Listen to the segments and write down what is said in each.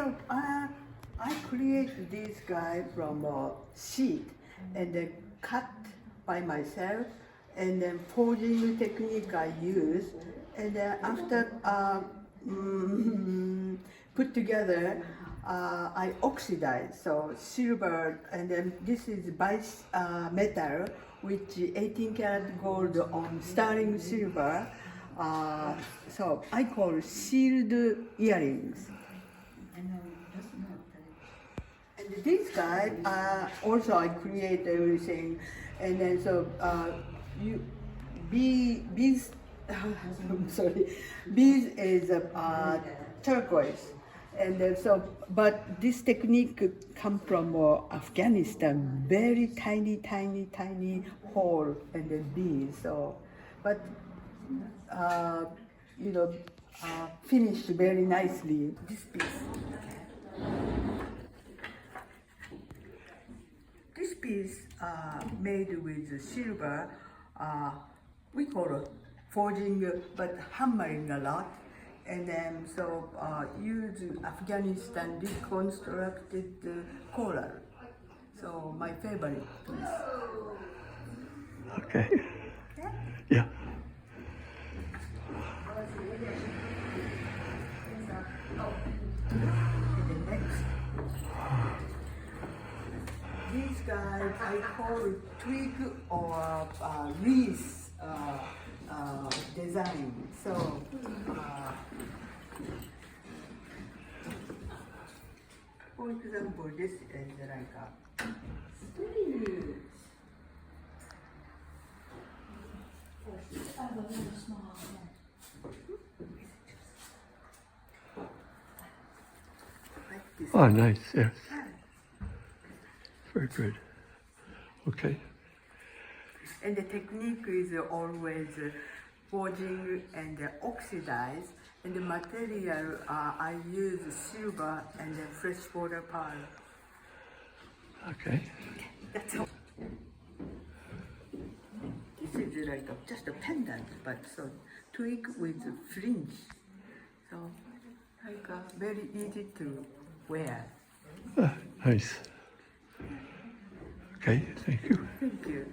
so I created this guy from a sheet and then cut by myself, and then forging technique I use, and then after put together, I oxidize, so silver, and then this is metal, which 18 karat gold on sterling silver. So I call sealed earrings. And this guy, also I create everything, and then so bees. I'm sorry, bees is turquoise. And so, but this technique come from Afghanistan, very tiny hole and then bees. So, but finished very nicely. This piece. This piece made with silver. We call it forging, but hammering a lot. And then so use Afghanistan reconstructed coral. So my favorite piece. Okay. Yeah. And the next, these guys I call it twig or wreath design. So. For example, this is like a like this. Oh, nice, yes. Very good. Okay. And the technique is always forging and oxidize. And the material I use silver and then freshwater pearl. Okay. That's all. This is like just a pendant, but so twig with fringe. So like very easy to wear. Nice. Okay, thank you. Thank you.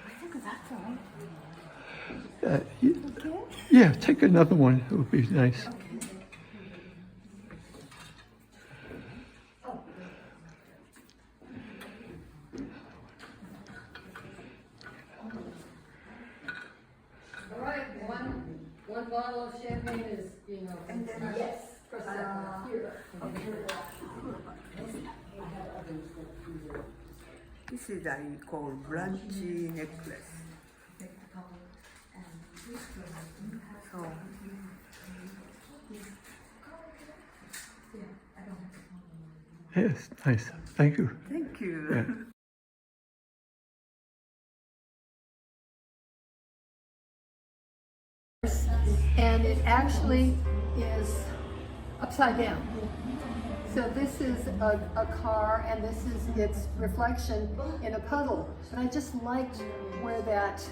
I think that's all. Yeah, take another one. It would be nice. Okay. All right, one bottle of champagne is, And then yes, here. This is I call brunchy necklace. So, Yes, nice. Thank you. thank you. Yeah. And it actually is upside down. So this is a car, and this is its reflection in a puddle. But I just liked where that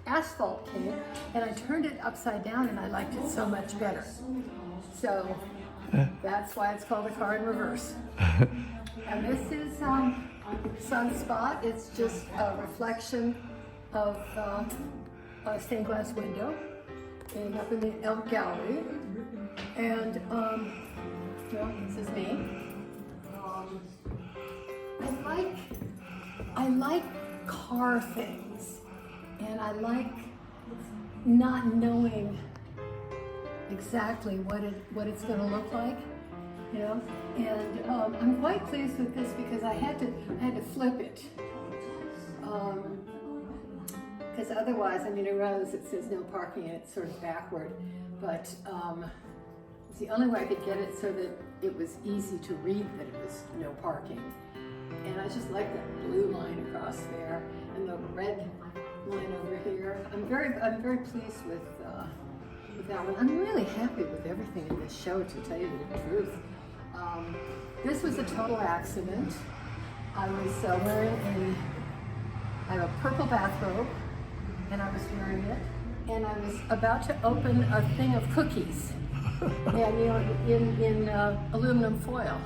asphalt came, and I turned it upside down, and I liked it so much better. So that's why it's called a car in reverse. And this is Sunspot. It's just a reflection of a stained glass window and up in the Elk Gallery. And well, this is me. I like car things, and I like not knowing exactly what it's going to look like, And I'm quite pleased with this because I had to flip it, because otherwise, I realize it says no parking and it's sort of backward, but it's the only way I could get it so that it was easy to read that it was no parking. And I just like that blue line across there and the red line over here. I'm very pleased with that one. I'm really happy with everything in this show, to tell you the truth. This was a total accident. I was wearing I have a purple bathrobe, and I was wearing it, and I was about to open a thing of cookies. and you know, in aluminum foil.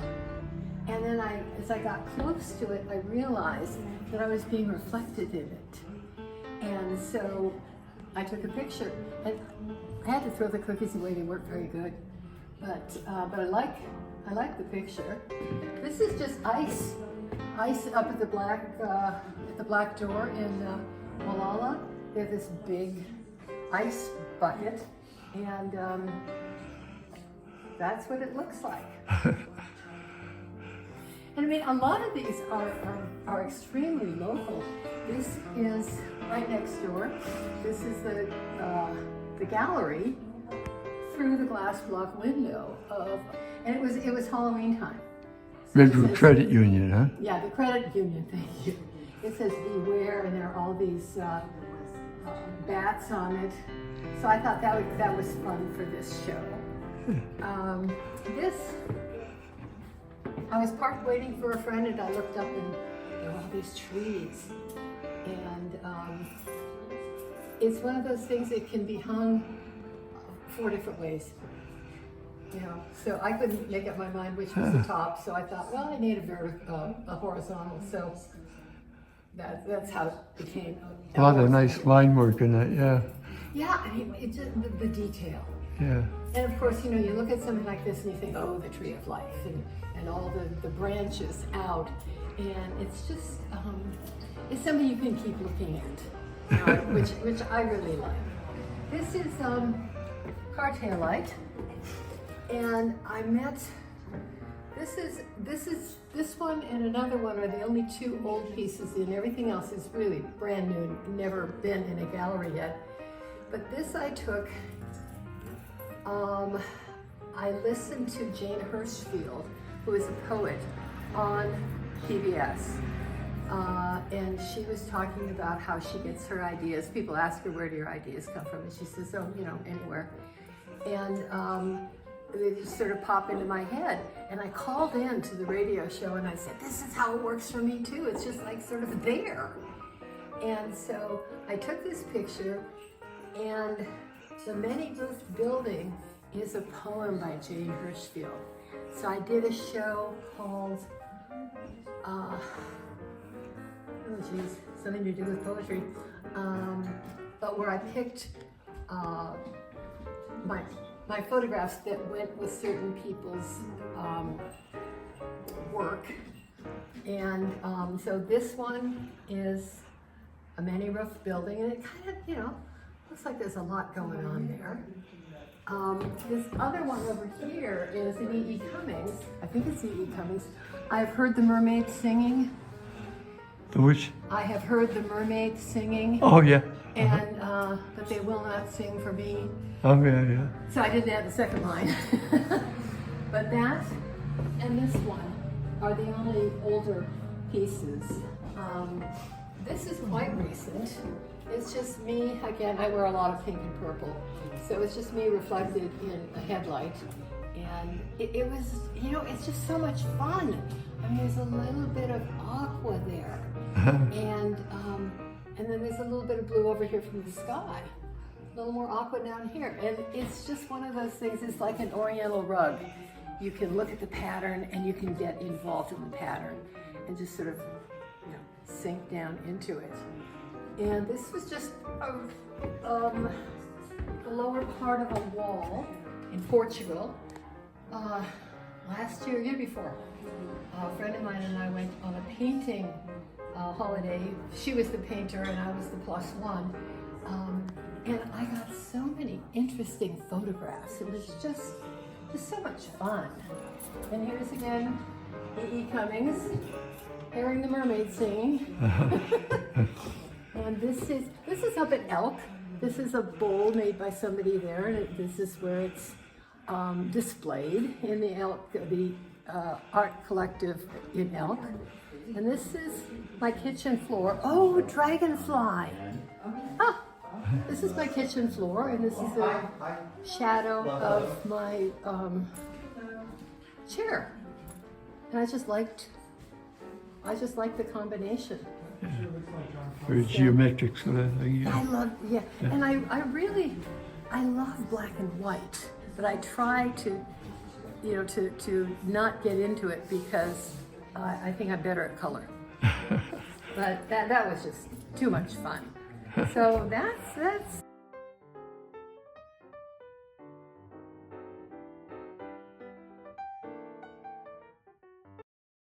And then as I got close to it, I realized that I was being reflected in it. And so I took a picture, and I had to throw the cookies away. They weren't very good, but I like the picture. This is just ice up at the black door in Malala. They have this big ice bucket, and that's what it looks like. And I mean, a lot of these are extremely local. This is right next door. This is the gallery through the glass block window and it was Halloween time. So Redwood Credit Union, huh? Yeah, the credit union. Thank you. It says beware, and there are all these bats on it. So I thought that was fun for this show. I was parked waiting for a friend, and I looked up, and there were all these trees. And it's one of those things that can be hung 4 different ways. You know, so I couldn't make up my mind which was the top, so I thought, well, I need a horizontal, so that's how it became. A lot of nice line work in that, yeah. Yeah, I mean, it's just the detail. Yeah. And of course, you know, you look at something like this and you think, oh, the tree of life, and all the branches out, and it's just, it's something you can keep looking at, which I really like. This is car tail light, and I met, this one and another one are the only 2 old pieces, and everything else is really brand new, never been in a gallery yet. But this I took, I listened to Jane Hirschfield, who is a poet, on PBS. And she was talking about how she gets her ideas. People ask her, where do your ideas come from? And she says, oh, you know, anywhere. And they just sort of pop into my head. And I called in to the radio show and I said, this is how it works for me too. It's just like sort of there. And so I took this picture, and the many-roofed building is a poem by Jane Hirschfield. So I did a show called, oh geez, something to do with poetry, but where I picked my photographs that went with certain people's work. And so this one is a many-roofed building, and it kind of, you know, looks like there's a lot going on there. This other one over here is an E.E. Cummings. I think it's E.E. Cummings. I've heard the mermaids singing. The which? I have heard the mermaids singing. Oh, yeah. And, but they will not sing for me. Oh, yeah, yeah. So I didn't add the second line. But that and this one are the only older pieces. This is quite recent. It's just me, again, I wear a lot of pink and purple. So it's just me reflected in a headlight. And it was, you know, it's just so much fun. I mean, there's a little bit of aqua there. And then there's a little bit of blue over here from the sky. A little more aqua down here. And it's just one of those things, it's like an oriental rug. You can look at the pattern and you can get involved in the pattern and just sort of, you know, sink down into it. And this was just the lower part of a wall in Portugal. Last year before, a friend of mine and I went on a painting holiday. She was the painter and I was the +1. And I got so many interesting photographs. It was just so much fun. And here's again E.E. Cummings, hearing the mermaid singing. And this is up at Elk. This is a bowl made by somebody there, and this is where it's displayed in the Elk, the art collective in Elk. And this is my kitchen floor. Oh, dragonfly! Ah, this is my kitchen floor, and this is a shadow of my chair. And I just liked the combination. Very geometric sort of thing. I love, yeah. And I love black and white. but I try to, you know, to not get into it because I think I'm better at color. But that was just too much fun. So that's